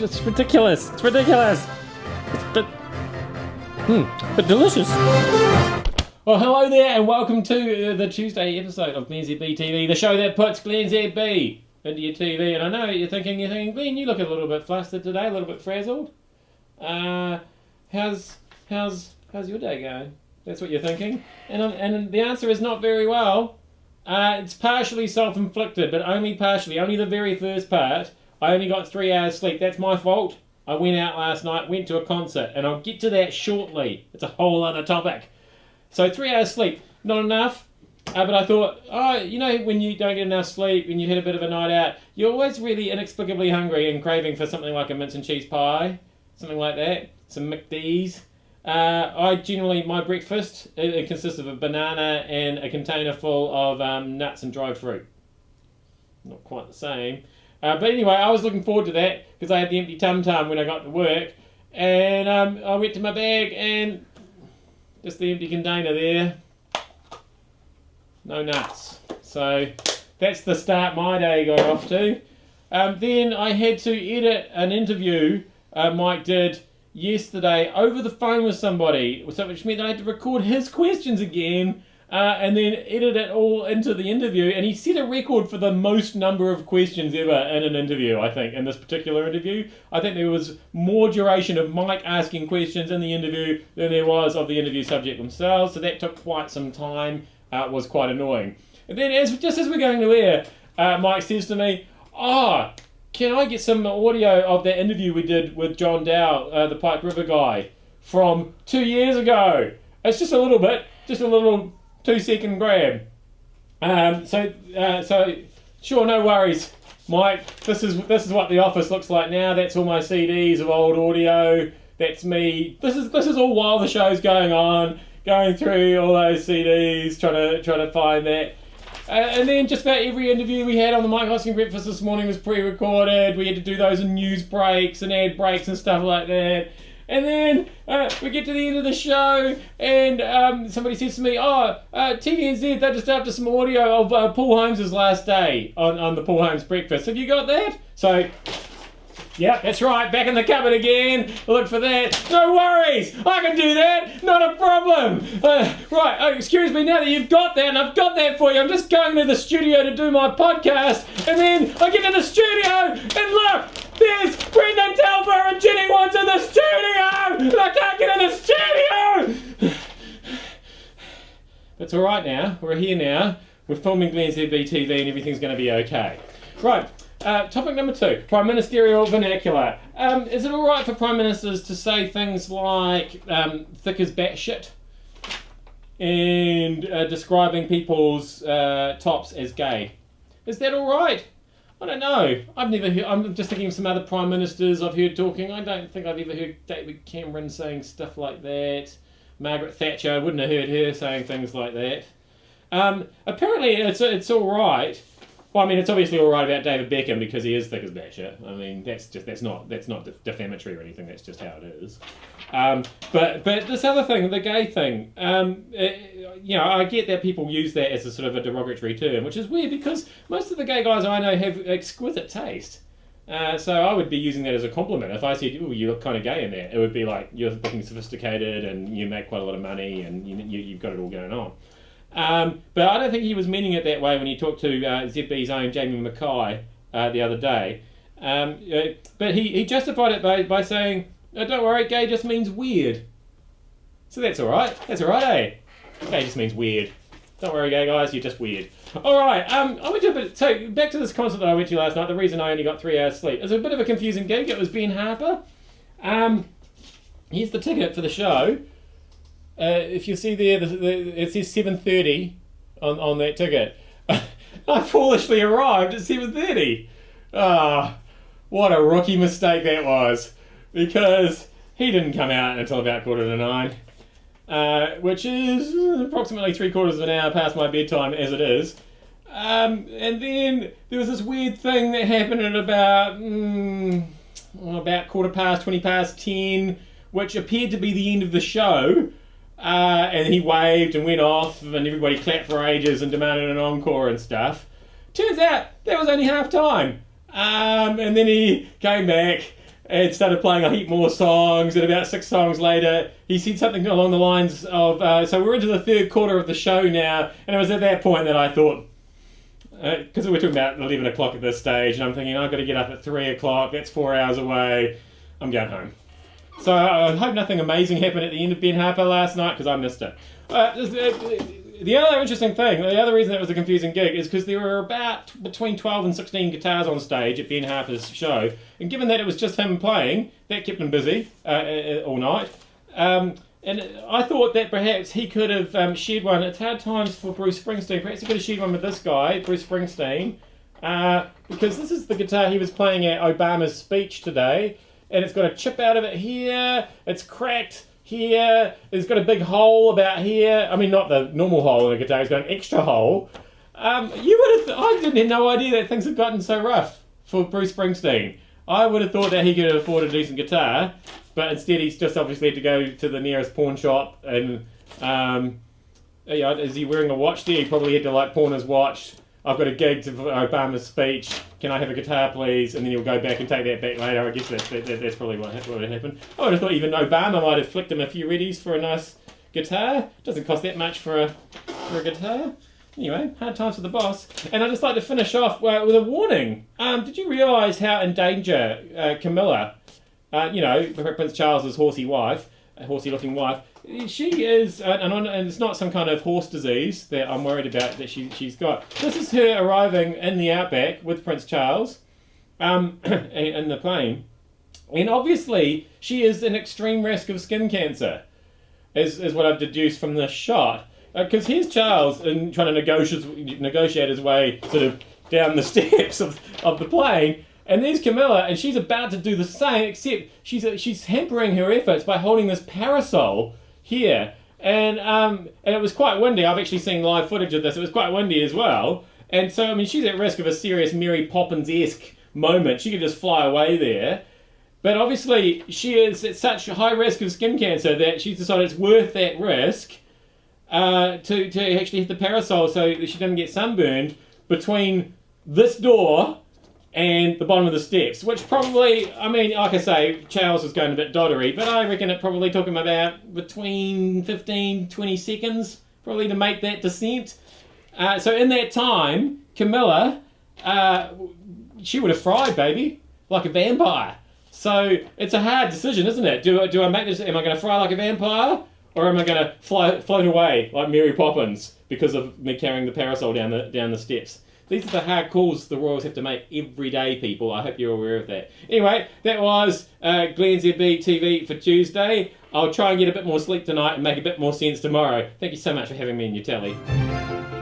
It's ridiculous. It's ridiculous. But delicious. Well, hello there, and welcome to the Tuesday episode of glennzb TV, the show that puts glennzb into your TV. And I know you're thinking, Glenn, you look a little bit flustered today, a little bit frazzled. How's your day going? That's what you're thinking. And the answer is not very well. It's partially self-inflicted, but only partially. Only the very first part. I only got 3 hours sleep. That's my fault. I went out last night, went to a concert, and I'll get to that shortly. It's a whole other topic. So 3 hours sleep, not enough. But I thought, when you don't get enough sleep and you had a bit of a night out, you're always really inexplicably hungry and craving for something like a mince and cheese pie, something like that, some McD's. My breakfast, it consists of a banana and a container full of nuts and dried fruit. Not quite the same. But anyway, I was looking forward to that because I had the empty tum-tum when I got to work. And I went to my bag and just the empty container there. No nuts. So that's the start my day got off to. Then I had to edit an interview Mike did yesterday over the phone with somebody, which meant I had to record his questions again and then edit it all into the interview. And he set a record for the most number of questions ever in an interview, I think, in this particular interview. I think there was more duration of Mike asking questions in the interview than there was of the interview subject themselves, so that took quite some time. It was quite annoying. And then just as we're going to air, Mike says to me, can I get some audio of that interview we did with John Dow, the Pike River guy, from 2 years ago? It's just a little bit, just a little 2-second grab. So sure, no worries, Mike. This is what the office looks like now. That's all my CDs of old audio. That's me. This is all while the show's going on, going through all those CDs, trying to find that. And then just about every interview we had on the Mike Hosking Breakfast this morning was pre-recorded. We had to do those in news breaks and ad breaks and stuff like that. And then we get to the end of the show and somebody says to me, TVNZ, they're just after some audio of Paul Holmes' last day on the Paul Holmes Breakfast. Have you got that? So, yeah, that's right, back in the cupboard again. Look for that. No worries, I can do that, not a problem. Excuse me, now that you've got that, and I've got that for you, I'm just going to the studio to do my podcast, and then I get to the studio, and look, there's Brendan Telfer and Jenny Watts in the studio, and I can't get in the studio. It's all right now, we're here now, we're filming glennzb TV, and everything's going to be okay. Right. Topic number 2, prime ministerial vernacular. Is it alright for prime ministers to say things like thick as batshit and describing people's tops as gay? Is that alright? I don't know. I've never heard. I'm just thinking of some other prime ministers I've heard talking. I don't think I've ever heard David Cameron saying stuff like that. Margaret Thatcher, I wouldn't have heard her saying things like that. Apparently it's alright. Well, I mean, it's obviously all right about David Beckham because he is thick as batshit. I mean, that's not defamatory or anything. That's just how it is. But this other thing, the gay thing, I get that people use that as a sort of a derogatory term, which is weird because most of the gay guys I know have exquisite taste. So I would be using that as a compliment. If I said, "Ooh, you look kind of gay in that," it would be like you're looking sophisticated and you make quite a lot of money and you've got it all going on. But I don't think he was meaning it that way when he talked to ZB's own Jamie Mackay the other day. But he justified it by saying, don't worry, gay just means weird. So that's alright. That's alright, eh? Gay just means weird. Don't worry, gay guys, you're just weird. Alright, so back to this concert that I went to last night. The reason I only got 3 hours sleep. It was a bit of a confusing gig. It was Ben Harper. Here's the ticket for the show. If you see there, it says 7:30 on that ticket. I foolishly arrived at 7:30. What a rookie mistake that was. Because he didn't come out until about 8:45, which is approximately 3/4 of an hour past my bedtime as it is. And then there was this weird thing that happened at about 10:15, which appeared to be the end of the show. And he waved and went off and everybody clapped for ages and demanded an encore and stuff. Turns out that was only half time. And then he came back and started playing a heap more songs, and about 6 songs later, he said something along the lines of, so we're into the third quarter of the show now, and it was at that point that I thought, because we're talking about 11 o'clock at this stage, and I'm thinking, I've got to get up at 3 o'clock, that's 4 hours away, I'm going home. So I hope nothing amazing happened at the end of Ben Harper last night, because I missed it. The other interesting thing, the other reason it was a confusing gig is because there were about between 12 and 16 guitars on stage at Ben Harper's show, and given that it was just him playing, that kept him busy all night. And I thought that perhaps he could have shared one. It's hard times for Bruce Springsteen. Perhaps he could have shared one with this guy, Bruce Springsteen, because this is the guitar he was playing at Obama's speech today, and it's got a chip out of it here, it's cracked here, it's got a big hole about here. I mean, not the normal hole in a guitar, it's got an extra hole. You would have, I didn't have no idea that things had gotten so rough for Bruce Springsteen. I would have thought that he could afford a decent guitar, but instead he's just obviously had to go to the nearest pawn shop and, is he wearing a watch there? He probably had to pawn his watch. I've got a gig to Obama's speech. Can I have a guitar, please? And then he'll go back and take that back later. I guess that's probably what happened. I would have thought even Obama might have flicked him a few readies for a nice guitar. It doesn't cost that much for a guitar. Anyway, hard times for the boss. And I'd just like to finish off with a warning. Did you realise how in danger Camilla, Prince Charles's horsey-looking wife, she is, and it's not some kind of horse disease that I'm worried about that she's got. This is her arriving in the outback with Prince Charles in the plane. And obviously, she is in extreme risk of skin cancer, is what I've deduced from this shot. Because here's Charles trying to negotiate his way sort of down the steps of the plane. And there's Camilla, and she's about to do the same, except she's hampering her efforts by holding this parasol here. And it was quite windy. I've actually seen live footage of this. It was quite windy as well. And so, I mean, she's at risk of a serious Mary Poppins-esque moment. She could just fly away there. But obviously, she is at such a high risk of skin cancer that she's decided it's worth that risk to actually hit the parasol so that she doesn't get sunburned between this door and the bottom of the steps, which probably, I mean, like I say, Charles was going a bit doddery, but I reckon it probably took him about between 15, 20 seconds probably to make that descent. So in that time, Camilla, she would have fried, baby, like a vampire. So it's a hard decision, isn't it? Do I make this, am I going to fry like a vampire? Or am I going to float away like Mary Poppins because of me carrying the parasol down the steps? These are the hard calls the Royals have to make every day, people. I hope you're aware of that. Anyway, that was glennzb TV for Tuesday. I'll try and get a bit more sleep tonight and make a bit more sense tomorrow. Thank you so much for having me in your telly.